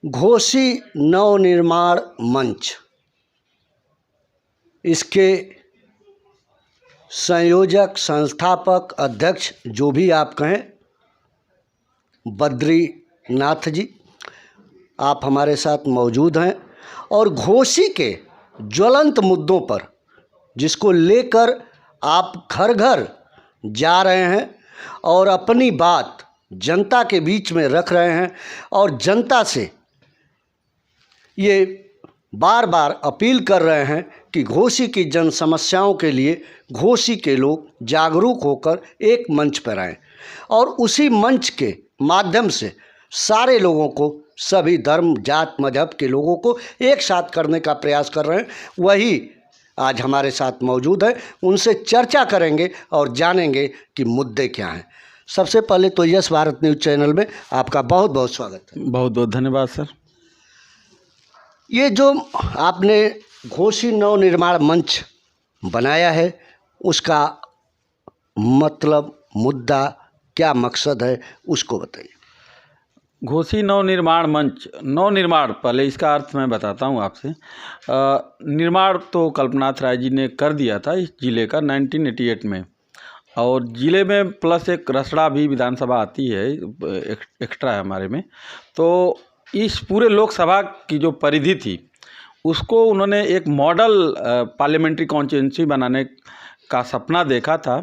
घोसी नवनिर्माण मंच, इसके संयोजक, संस्थापक, अध्यक्ष, जो भी आप कहें, बद्रीनाथ जी, आप हमारे साथ मौजूद हैं और घोसी के ज्वलंत मुद्दों पर, जिसको लेकर आप घर घर जा रहे हैं और अपनी बात जनता के बीच में रख रहे हैं और जनता से ये बार बार अपील कर रहे हैं कि घोसी की जन समस्याओं के लिए घोसी के लोग जागरूक होकर एक मंच पर आएं और उसी मंच के माध्यम से सारे लोगों को, सभी धर्म, जात, मजहब के लोगों को एक साथ करने का प्रयास कर रहे हैं। वही आज हमारे साथ मौजूद है, उनसे चर्चा करेंगे और जानेंगे कि मुद्दे क्या हैं। सबसे पहले तो यस भारत न्यूज़ चैनल में आपका बहुत बहुत स्वागत है। बहुत बहुत धन्यवाद सर। ये जो आपने घोसी नवनिर्माण मंच बनाया है, उसका मतलब, मुद्दा, क्या मकसद है, उसको बताइए। घोसी नवनिर्माण मंच, नवनिर्माण, पहले इसका अर्थ मैं बताता हूँ आपसे। निर्माण तो कल्पनाथ राय जी ने कर दिया था इस जिले का 1988 में, और जिले में प्लस एक रसड़ा भी विधानसभा आती है, एक्स्ट्रा है हमारे में। तो इस पूरे लोकसभा की जो परिधि थी उसको उन्होंने एक मॉडल पार्लियामेंट्री कॉन्स्टिट्यूंसी बनाने का सपना देखा था।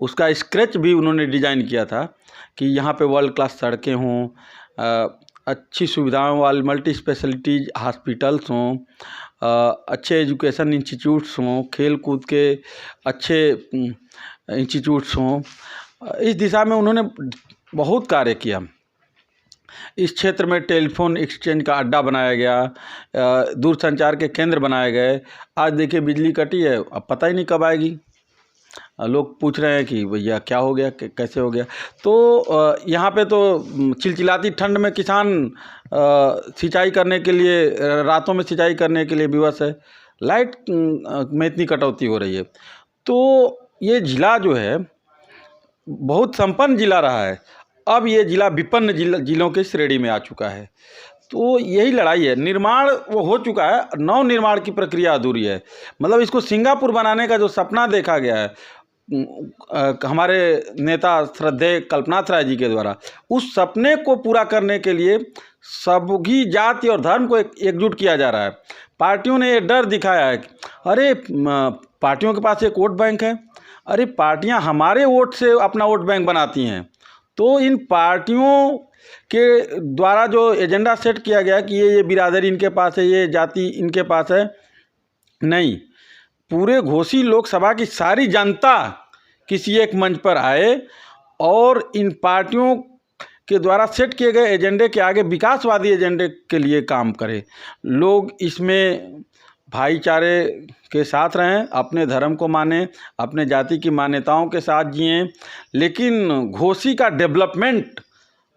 उसका स्केच भी उन्होंने डिज़ाइन किया था कि यहाँ पे वर्ल्ड क्लास सड़कें हों, अच्छी सुविधाओं वाले मल्टी स्पेशलिटीज हॉस्पिटल्स हों, अच्छे एजुकेशन इंस्टीट्यूट्स हों, खेल कूद के अच्छे इंस्टीट्यूट्स हों। इस दिशा में उन्होंने बहुत कार्य किया। इस क्षेत्र में टेलीफोन एक्सचेंज का अड्डा बनाया गया, दूरसंचार के केंद्र बनाए गए। आज देखिए बिजली कटी है, अब पता ही नहीं कब आएगी। लोग पूछ रहे हैं कि भैया क्या हो गया, कैसे हो गया। तो यहाँ पे तो चिलचिलाती ठंड में किसान सिंचाई करने के लिए, रातों में सिंचाई करने के लिए विवश है। लाइट में इतनी कटौती हो रही है। तो ये ज़िला जो है बहुत संपन्न ज़िला रहा है, अब ये ज़िला विपन्न जिलों के श्रेणी में आ चुका है। तो यही लड़ाई है। निर्माण वो हो चुका है, नव निर्माण की प्रक्रिया अधूरी है। मतलब इसको सिंगापुर बनाने का जो सपना देखा गया है हमारे नेता श्रद्धेय कल्पनाथ राय जी के द्वारा, उस सपने को पूरा करने के लिए सभी जाति और धर्म को एकजुट किया जा रहा है। पार्टियों ने ये डर दिखाया है कि अरे पार्टियों के पास एक वोट बैंक है, अरे पार्टियां हमारे वोट से अपना वोट बैंक बनाती हैं। तो इन पार्टियों के द्वारा जो एजेंडा सेट किया गया कि ये बिरादरी इनके पास है, ये जाति इनके पास है, नहीं, पूरे घोसी लोकसभा की सारी जनता किसी एक मंच पर आए और इन पार्टियों के द्वारा सेट किए गए एजेंडे के आगे विकासवादी एजेंडे के लिए काम करे। लोग इसमें भाईचारे के साथ रहें, अपने धर्म को मानें, अपने जाति की मान्यताओं के साथ जिएं, लेकिन घोसी का डेवलपमेंट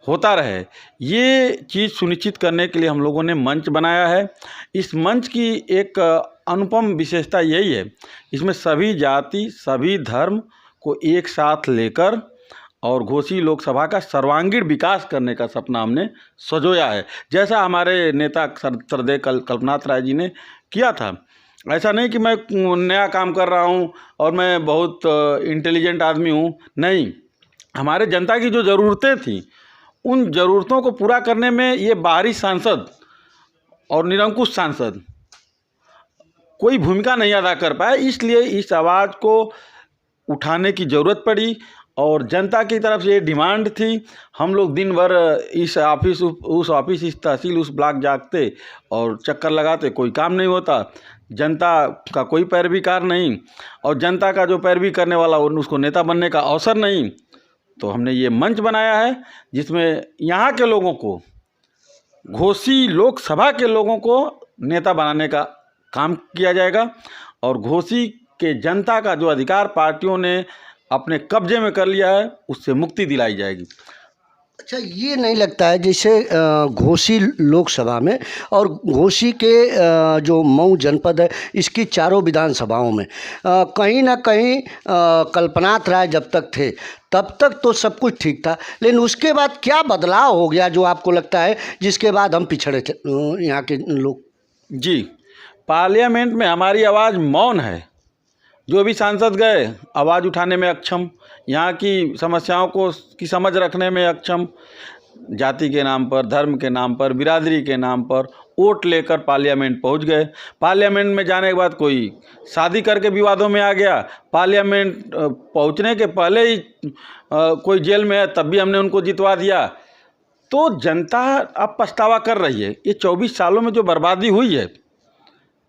होता रहे, ये चीज़ सुनिश्चित करने के लिए हम लोगों ने मंच बनाया है। इस मंच की एक अनुपम विशेषता यही है, इसमें सभी जाति, सभी धर्म को एक साथ लेकर और घोसी लोकसभा का सर्वांगीण विकास करने का सपना हमने सजोया है, जैसा हमारे नेता श्रद्धेय कल्पनाथ राय जी ने किया था। ऐसा नहीं कि मैं नया काम कर रहा हूँ और मैं बहुत इंटेलिजेंट आदमी हूँ, नहीं, हमारे जनता की जो ज़रूरतें थी उन ज़रूरतों को पूरा करने में ये बाहरी सांसद और निरंकुश सांसद कोई भूमिका नहीं अदा कर पाए, इसलिए इस आवाज़ को उठाने की ज़रूरत पड़ी और जनता की तरफ से ये डिमांड थी। हम लोग दिन भर इस ऑफिस उस ऑफिस, इस तहसील उस ब्लॉक जागते और चक्कर लगाते, कोई काम नहीं होता, जनता का कोई पैरवीकार नहीं, और जनता का जो पैरवी करने वाला उसको नेता बनने का अवसर नहीं। तो हमने ये मंच बनाया है जिसमें यहाँ के लोगों को, घोसी लोकसभा के लोगों को नेता बनाने का काम किया जाएगा और घोसी के जनता का जो अधिकार पार्टियों ने अपने कब्जे में कर लिया है उससे मुक्ति दिलाई जाएगी। अच्छा, ये नहीं लगता है जैसे घोसी लोकसभा में और घोसी के जो मऊ जनपद है इसकी चारों विधानसभाओं में कहीं ना कहीं कल्पनाथ राय जब तक थे तब तक तो सब कुछ ठीक था, लेकिन उसके बाद क्या बदलाव हो गया जो आपको लगता है जिसके बाद हम पिछड़े यहाँ के लोग? जी, पार्लियामेंट में हमारी आवाज़ मौन है। जो भी सांसद गए आवाज़ उठाने में अक्षम, यहाँ की समस्याओं को की समझ रखने में अक्षम, जाति के नाम पर, धर्म के नाम पर, बिरादरी के नाम पर वोट लेकर पार्लियामेंट पहुँच गए। पार्लियामेंट में जाने के बाद कोई शादी करके विवादों में आ गया। पार्लियामेंट पहुँचने के पहले ही कोई जेल में है तब भी हमने उनको जितवा दिया। तो जनता अब पछतावा कर रही है। ये 24 सालों में जो बर्बादी हुई है,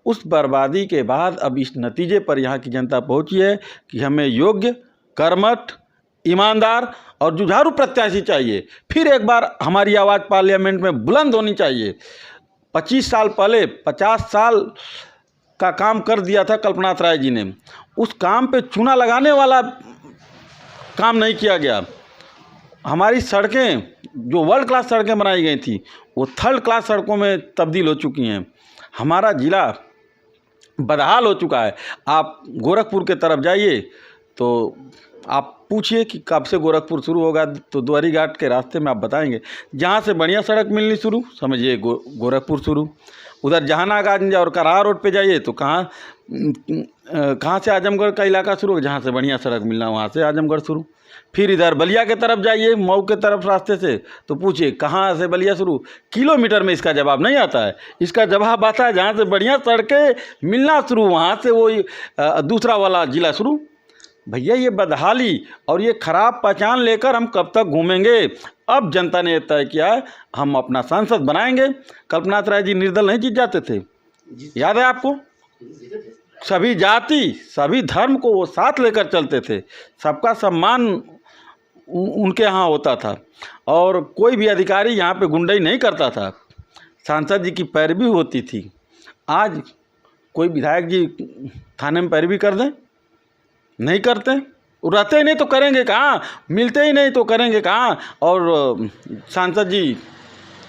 उस बर्बादी के बाद अब इस नतीजे पर यहाँ की जनता पहुँची है कि हमें योग्य, कर्मठ, ईमानदार और जुझारू प्रत्याशी चाहिए। फिर एक बार हमारी आवाज़ पार्लियामेंट में बुलंद होनी चाहिए। 25 साल पहले 50 साल का काम कर दिया था कल्पनाथ राय जी ने। उस काम पे चूना लगाने वाला काम नहीं किया गया। हमारी सड़कें जो वर्ल्ड क्लास सड़कें बनाई गई थी वो थर्ड क्लास सड़कों में तब्दील हो चुकी हैं। हमारा ज़िला बदहाल हो चुका है। आप गोरखपुर के तरफ जाइए तो आप पूछिए कि कब से गोरखपुर शुरू होगा, तो द्वारी घाट के रास्ते में आप बताएंगे। जहाँ से बढ़िया सड़क मिलनी शुरू, समझिए गोरखपुर शुरू। उधर जहानागंज और कराहा रोड पे जाइए तो कहाँ से आजमगढ़ का इलाका शुरू हो, जहाँ से बढ़िया सड़क मिलना वहाँ से आजमगढ़ शुरू। फिर इधर बलिया के तरफ जाइए, मऊ के तरफ रास्ते से, तो पूछिए कहाँ से बलिया शुरू। किलोमीटर में इसका जवाब नहीं आता है। इसका जवाब आता है जहाँ से बढ़िया सड़कें मिलना शुरू, वहाँ से वो दूसरा वाला ज़िला शुरू। भैया ये बदहाली और ये खराब पहचान लेकर हम कब तक घूमेंगे? अब जनता ने तय किया है हम अपना सांसद बनाएंगे। कल्पनाथ राय जी निर्दल नहीं जीत जाते थे, याद है आपको? सभी जाति, सभी धर्म को वो साथ लेकर चलते थे। सबका सम्मान उनके यहाँ होता था और कोई भी अधिकारी यहाँ पे गुंडाई नहीं करता था। सांसद जी की पैरवी होती थी। आज कोई विधायक जी थाने में पैरवी कर दें? नहीं करते। रहते ही नहीं तो करेंगे कहाँ? मिलते ही नहीं तो करेंगे कहाँ? और सांसद जी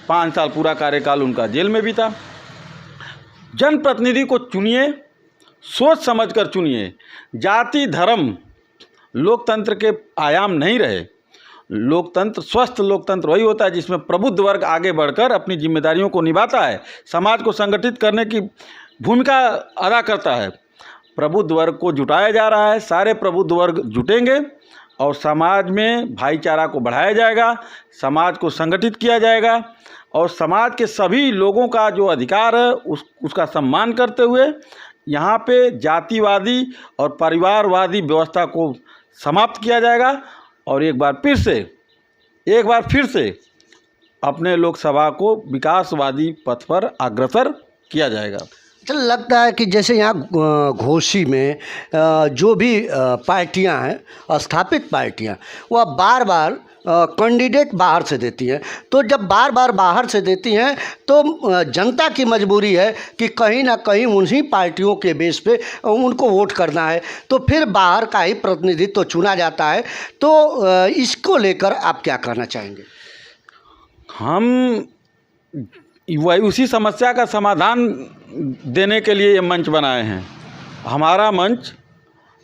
5 साल पूरा कार्यकाल उनका जेल में भी था। जनप्रतिनिधि को चुनिए, सोच समझकर चुनिए। जाति धर्म लोकतंत्र के आयाम नहीं रहे। लोकतंत्र, स्वस्थ लोकतंत्र वही होता है जिसमें प्रबुद्ध वर्ग आगे बढ़कर अपनी जिम्मेदारियों को निभाता है, समाज को संगठित करने की भूमिका अदा करता है। प्रबुद्ध वर्ग को जुटाया जा रहा है। सारे प्रबुद्ध वर्ग जुटेंगे और समाज में भाईचारा को बढ़ाया जाएगा, समाज को संगठित किया जाएगा और समाज के सभी लोगों का जो अधिकार है उसका सम्मान करते हुए यहाँ पे जातिवादी और परिवारवादी व्यवस्था को समाप्त किया जाएगा और एक बार फिर से अपने लोकसभा को विकासवादी पथ पर अग्रसर किया जाएगा। चल लगता है कि जैसे यहाँ घोसी में जो भी पार्टियां हैं, स्थापित पार्टियां, वह बार बार कैंडिडेट बाहर से देती हैं। तो जब बार बार बाहर से देती हैं तो जनता की मजबूरी है कि कहीं ना कहीं उन्हीं पार्टियों के बेस पे उनको वोट करना है, तो फिर बाहर का ही प्रतिनिधित्व चुना जाता है। तो इसको लेकर आप क्या कहना चाहेंगे? हम वही उसी समस्या का समाधान देने के लिए ये मंच बनाए हैं। हमारा मंच,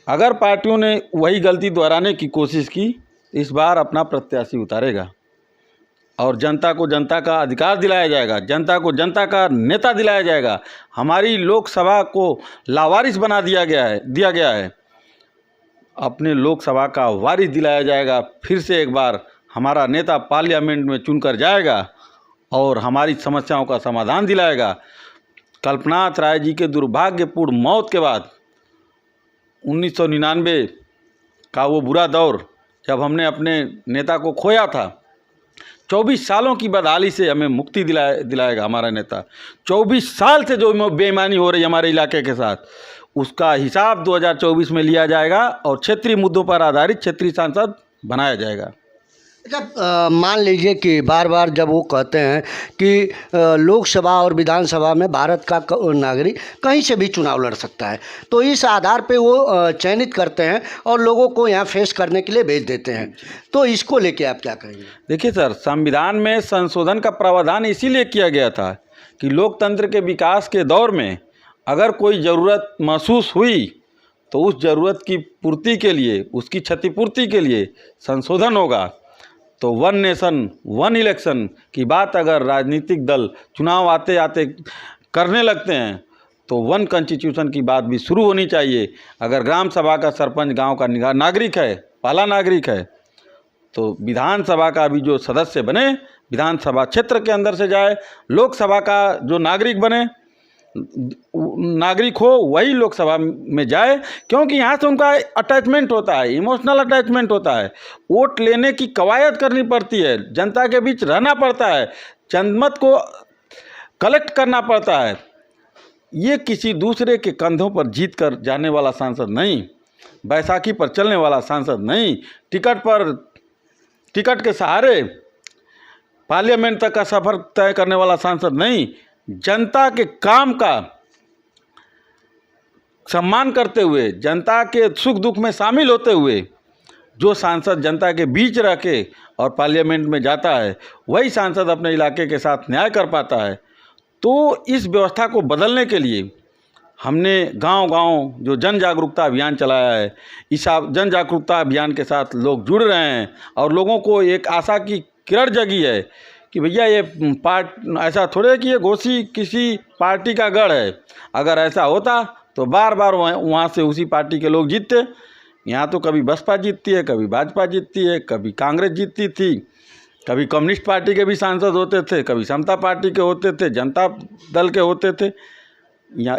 अगर पार्टियों ने वही गलती दोहराने की कोशिश की, इस बार अपना प्रत्याशी उतारेगा और जनता को जनता का अधिकार दिलाया जाएगा, जनता को जनता का नेता दिलाया जाएगा। हमारी लोकसभा को लावारिस बना दिया गया है। अपने लोकसभा का वारिस दिलाया जाएगा। फिर से एक बार हमारा नेता पार्लियामेंट में चुनकर जाएगा और हमारी समस्याओं का समाधान दिलाएगा। कल्पनाथ राय जी के दुर्भाग्यपूर्ण मौत के बाद 1999 का वो बुरा दौर जब हमने अपने नेता को खोया था, 24 सालों की बदहाली से हमें मुक्ति दिलाएगा हमारा नेता। 24 साल से जो बेईमानी हो रही हमारे इलाके के साथ, उसका हिसाब 2024 में लिया जाएगा और क्षेत्रीय मुद्दों पर आधारित क्षेत्रीय सांसद बनाया जाएगा। अच्छा, मान लीजिए कि बार बार जब वो कहते हैं कि लोकसभा और विधानसभा में भारत का नागरिक कहीं से भी चुनाव लड़ सकता है, तो इस आधार पे वो चयनित करते हैं और लोगों को यहाँ फेस करने के लिए भेज देते हैं, तो इसको लेके आप क्या कहेंगे? देखिए सर, संविधान में संशोधन का प्रावधान इसीलिए किया गया था कि लोकतंत्र के विकास के दौर में अगर कोई ज़रूरत महसूस हुई तो उस ज़रूरत की पूर्ति के लिए, उसकी क्षतिपूर्ति के लिए संशोधन होगा। तो वन नेशन वन इलेक्शन की बात अगर राजनीतिक दल चुनाव आते आते करने लगते हैं तो वन कॉन्स्टिट्यूशन की बात भी शुरू होनी चाहिए। अगर ग्राम सभा का सरपंच गांव का नागरिक है, पहला नागरिक है, तो विधानसभा का भी जो सदस्य बने विधानसभा क्षेत्र के अंदर से जाए, लोकसभा का जो नागरिक हो वही लोकसभा में जाए, क्योंकि यहाँ से उनका अटैचमेंट होता है, इमोशनल अटैचमेंट होता है। वोट लेने की कवायद करनी पड़ती है, जनता के बीच रहना पड़ता है, जनमत को कलेक्ट करना पड़ता है। ये किसी दूसरे के कंधों पर जीत कर जाने वाला सांसद नहीं, बैसाखी पर चलने वाला सांसद नहीं, टिकट के सहारे पार्लियामेंट तक का सफ़र तय करने वाला सांसद नहीं, जनता के काम का सम्मान करते हुए, जनता के सुख दुख में शामिल होते हुए जो सांसद जनता के बीच रह के और पार्लियामेंट में जाता है, वही सांसद अपने इलाके के साथ न्याय कर पाता है। तो इस व्यवस्था को बदलने के लिए हमने गांव-गांव जो जन जागरूकता अभियान चलाया है, इस जन जागरूकता अभियान के साथ लोग जुड़ रहे हैं और लोगों को एक आशा की किरण जगी है कि भैया ये ऐसा थोड़े है कि ये घोसी किसी पार्टी का गढ़ है। अगर ऐसा होता तो बार बार वहाँ से उसी पार्टी के लोग जीतते। यहाँ तो कभी बसपा जीतती है, कभी भाजपा जीतती है, कभी कांग्रेस जीतती थी, कभी कम्युनिस्ट पार्टी के भी सांसद होते थे, कभी समता पार्टी के होते थे, जनता दल के होते थे।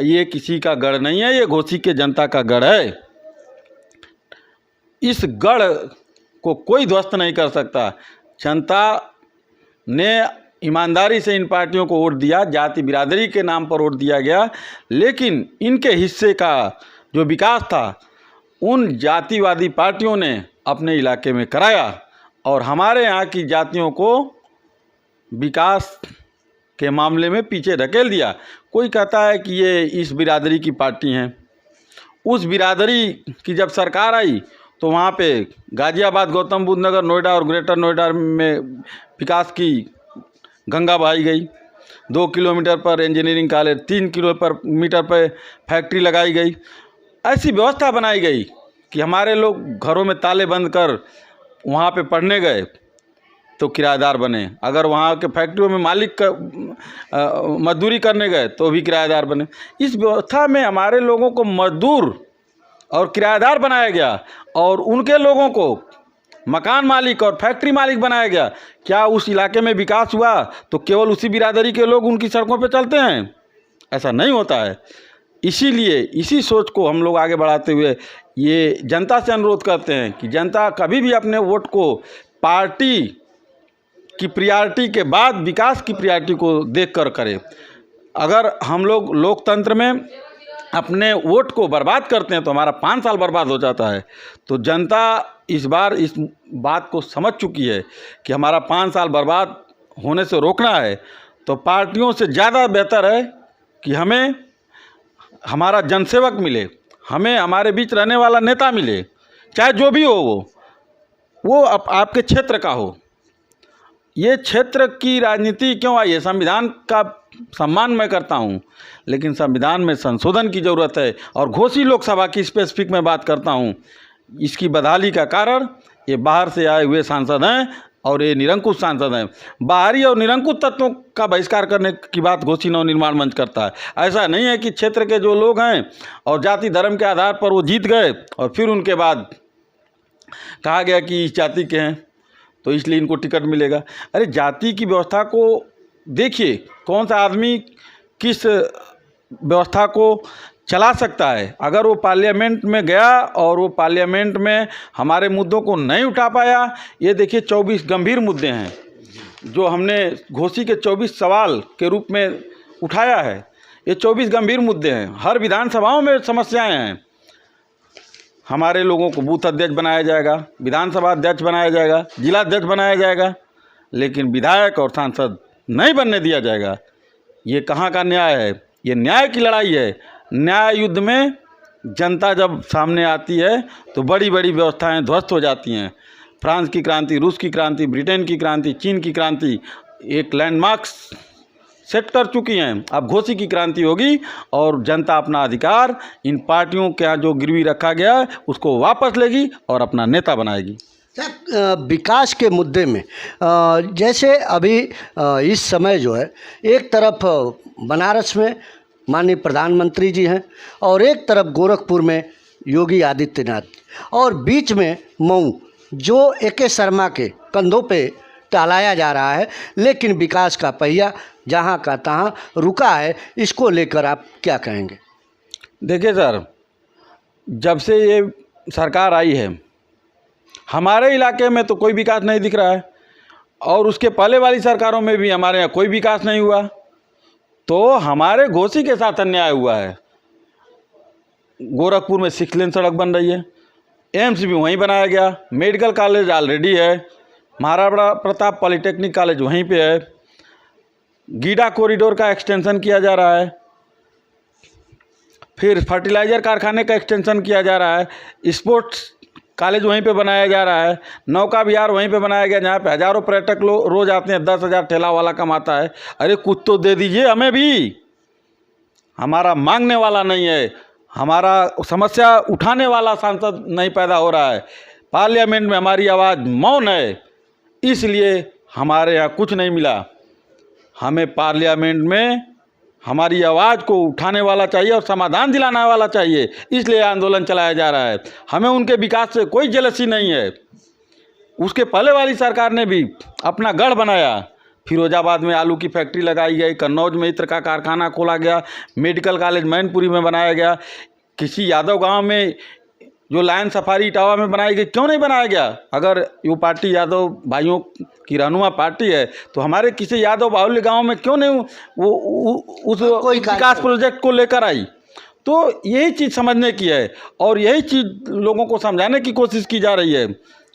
ये किसी का गढ़ नहीं है, ये घोसी के जनता का गढ़ है। इस गढ़ को कोई ध्वस्त नहीं कर सकता। जनता ने ईमानदारी से इन पार्टियों को वोट दिया, जाति बिरादरी के नाम पर वोट दिया गया, लेकिन इनके हिस्से का जो विकास था उन जातिवादी पार्टियों ने अपने इलाके में कराया और हमारे यहाँ की जातियों को विकास के मामले में पीछे धकेल दिया। कोई कहता है कि ये इस बिरादरी की पार्टी हैं। उस बिरादरी की जब सरकार आई तो वहाँ पे गाज़ियाबाद, गौतम बुद्ध नगर, नोएडा और ग्रेटर नोएडा में विकास की गंगा बहाई गई। 2 किलोमीटर पर इंजीनियरिंग कॉलेज, 3 किलोमीटर पर फैक्ट्री लगाई गई। ऐसी व्यवस्था बनाई गई कि हमारे लोग घरों में ताले बंद कर वहाँ पे पढ़ने गए तो किराएदार बने, अगर वहाँ के फैक्ट्रियों में मालिक का मजदूरी करने गए तो भी किराएदार बने। इस व्यवस्था में हमारे लोगों को मजदूर और किराएदार बनाया गया और उनके लोगों को मकान मालिक और फैक्ट्री मालिक बनाया गया। क्या उस इलाके में विकास हुआ तो केवल उसी बिरादरी के लोग उनकी सड़कों पर चलते हैं? ऐसा नहीं होता है। इसीलिए इसी सोच को हम लोग आगे बढ़ाते हुए ये जनता से अनुरोध करते हैं कि जनता कभी भी अपने वोट को पार्टी की प्रायोरिटी के बाद विकास की प्रायोरिटी को देखकर करे। अगर हम लोग लोकतंत्र में अपने वोट को बर्बाद करते हैं तो हमारा 5 साल बर्बाद हो जाता है। तो जनता इस बार इस बात को समझ चुकी है कि हमारा 5 साल बर्बाद होने से रोकना है, तो पार्टियों से ज़्यादा बेहतर है कि हमें हमारा जनसेवक मिले, हमें हमारे बीच रहने वाला नेता मिले, चाहे जो भी हो वो आपके क्षेत्र का हो। ये क्षेत्र की राजनीति क्यों आई है? संविधान का सम्मान मैं करता हूँ, लेकिन संविधान में संशोधन की ज़रूरत है। और घोसी लोकसभा की स्पेसिफिक मैं बात करता हूँ, इसकी बदहाली का कारण ये बाहर से आए हुए सांसद हैं और ये निरंकुश सांसद हैं। बाहरी और निरंकुश तत्वों का बहिष्कार करने की बात घोसी नवनिर्माण मंच करता है। ऐसा नहीं है कि क्षेत्र के जो लोग हैं और जाति धर्म के आधार पर वो जीत गए और फिर उनके बाद कहा गया कि इस जाति के हैं तो इसलिए इनको टिकट मिलेगा। अरे जाति की व्यवस्था को देखिए, कौन सा आदमी किस व्यवस्था को चला सकता है। अगर वो पार्लियामेंट में गया और वो पार्लियामेंट में हमारे मुद्दों को नहीं उठा पाया, ये देखिए 24 गंभीर मुद्दे हैं जो हमने घोसी के 24 सवाल के रूप में उठाया है। ये 24 गंभीर मुद्दे हैं, हर विधानसभाओं में समस्याएं हैं। हमारे लोगों को बूथ अध्यक्ष बनाया जाएगा, विधानसभा अध्यक्ष बनाया जाएगा, जिला अध्यक्ष बनाया जाएगा, लेकिन विधायक और सांसद नहीं बनने दिया जाएगा। ये कहाँ का न्याय है? ये न्याय की लड़ाई है। न्याय युद्ध में जनता जब सामने आती है तो बड़ी बड़ी व्यवस्थाएं ध्वस्त हो जाती हैं। फ्रांस की क्रांति, रूस की क्रांति, ब्रिटेन की क्रांति, चीन की क्रांति एक लैंडमार्क्स सेट कर चुकी हैं। अब घोसी की क्रांति होगी और जनता अपना अधिकार इन पार्टियों के यहाँ जो गिरवी रखा गया है उसको वापस लेगी और अपना नेता बनाएगी। विकास के मुद्दे में जैसे अभी इस समय जो है एक तरफ बनारस में माननीय प्रधानमंत्री जी हैं और एक तरफ गोरखपुर में योगी आदित्यनाथ और बीच में मऊ जो ए.के. शर्मा के कंधों पे टहलाया जा रहा है, लेकिन विकास का पहिया जहाँ का तहाँ रुका है। इसको लेकर आप क्या कहेंगे? देखिए सर, जब से ये सरकार आई है हमारे इलाके में तो कोई विकास नहीं दिख रहा है और उसके पहले वाली सरकारों में भी हमारे यहाँ कोई विकास नहीं हुआ। तो हमारे घोसी के साथ अन्याय हुआ है। गोरखपुर में 6 लेन सड़क बन रही है, एम्स भी वहीं बनाया गया, मेडिकल कॉलेज ऑलरेडी है, महाराणा प्रताप पॉलिटेक्निक कॉलेज वहीं पे है, गीडा कॉरिडोर का एक्सटेंशन किया जा रहा है, फिर फर्टिलाइज़र कारखाने का एक्सटेंशन किया जा रहा है, स्पोर्ट्स कॉलेज वहीं पे बनाया जा रहा है, नौका विहार वहीं पे बनाया गया जहाँ पे हज़ारों पर्यटक रोज़ आते हैं, 10,000 ठेला वाला कमाता है। अरे कुछ तो दे दीजिए हमें भी। हमारा मांगने वाला नहीं है, हमारा समस्या उठाने वाला सांसद नहीं पैदा हो रहा है। पार्लियामेंट में हमारी आवाज़ मौन है, इसलिए हमारे यहाँ कुछ नहीं मिला। हमें पार्लियामेंट में हमारी आवाज़ को उठाने वाला चाहिए और समाधान दिलाने वाला चाहिए, इसलिए आंदोलन चलाया जा रहा है। हमें उनके विकास से कोई जेलसी नहीं है। उसके पहले वाली सरकार ने भी अपना गढ़ बनाया, फिरोजाबाद में आलू की फैक्ट्री लगाई गई, कन्नौज में इत्र का कारखाना खोला गया, मेडिकल कॉलेज मैनपुरी में बनाया गया, किसी यादव गांव में जो लायन सफारी इटावा में बनाई गई क्यों नहीं बनाया गया? अगर वो पार्टी यादव भाइयों की रहनुमा पार्टी है तो हमारे किसी यादव बाहुल्य गांव में क्यों नहीं वो उस विकास प्रोजेक्ट को लेकर आई? तो यही चीज़ समझने की है और यही चीज़ लोगों को समझाने की कोशिश की जा रही है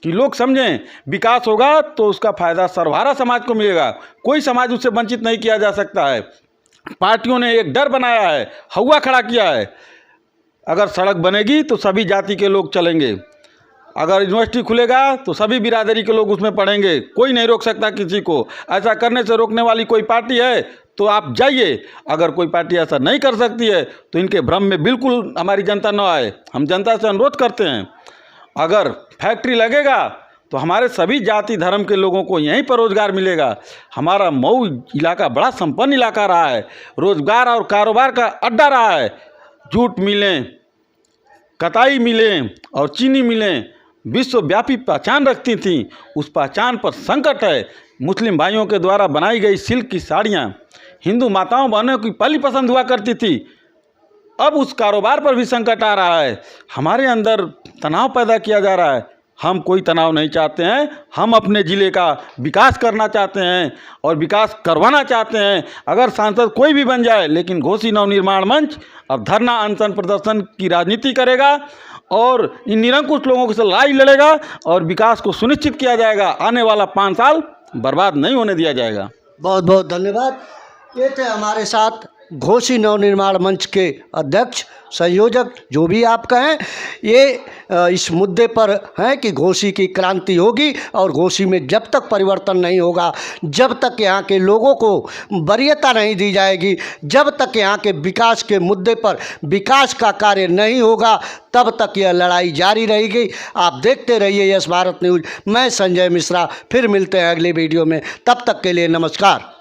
कि लोग समझें विकास होगा तो उसका फ़ायदा सर्वहारा समाज को मिलेगा, कोई समाज उससे वंचित नहीं किया जा सकता है। पार्टियों ने एक डर बनाया है, हवा खड़ा किया है। अगर सड़क बनेगी तो सभी जाति के लोग चलेंगे, अगर यूनिवर्सिटी खुलेगा तो सभी बिरादरी के लोग उसमें पढ़ेंगे, कोई नहीं रोक सकता किसी को। ऐसा करने से रोकने वाली कोई पार्टी है तो आप जाइए। अगर कोई पार्टी ऐसा नहीं कर सकती है तो इनके भ्रम में बिल्कुल हमारी जनता न आए। हम जनता से अनुरोध करते हैं, अगर फैक्ट्री लगेगा तो हमारे सभी जाति धर्म के लोगों को यहीं पर रोज़गार मिलेगा। हमारा मऊ इलाका बड़ा संपन्न इलाका रहा है, रोज़गार और कारोबार का अड्डा रहा है। जूट मिलें, कताई मिलें और चीनी मिलें विश्वव्यापी पहचान रखती थीं, उस पहचान पर संकट है। मुस्लिम भाइयों के द्वारा बनाई गई सिल्क की साड़ियाँ हिंदू माताओं बहनों की पहली पसंद हुआ करती थी, अब उस कारोबार पर भी संकट आ रहा है। हमारे अंदर तनाव पैदा किया जा रहा है। हम कोई तनाव नहीं चाहते हैं, हम अपने ज़िले का विकास करना चाहते हैं और विकास करवाना चाहते हैं। अगर सांसद कोई भी बन जाए, लेकिन घोसी नवनिर्माण मंच अब धरना अनशन प्रदर्शन की राजनीति करेगा और इन निरंकुश लोगों से लड़ाई लड़ेगा और विकास को सुनिश्चित किया जाएगा। आने वाला 5 साल बर्बाद नहीं होने दिया जाएगा। बहुत बहुत धन्यवाद। ये थे हमारे साथ घोसी नवनिर्माण मंच के अध्यक्ष, संयोजक, जो भी आप कहें, ये इस मुद्दे पर हैं कि घोसी की क्रांति होगी और घोसी में जब तक परिवर्तन नहीं होगा, जब तक यहाँ के लोगों को वरीयता नहीं दी जाएगी, जब तक यहाँ के विकास के मुद्दे पर विकास का कार्य नहीं होगा, तब तक यह लड़ाई जारी रहेगी। आप देखते रहिए यस भारत न्यूज़। मैं संजय मिश्रा, फिर मिलते हैं अगले वीडियो में। तब तक के लिए नमस्कार।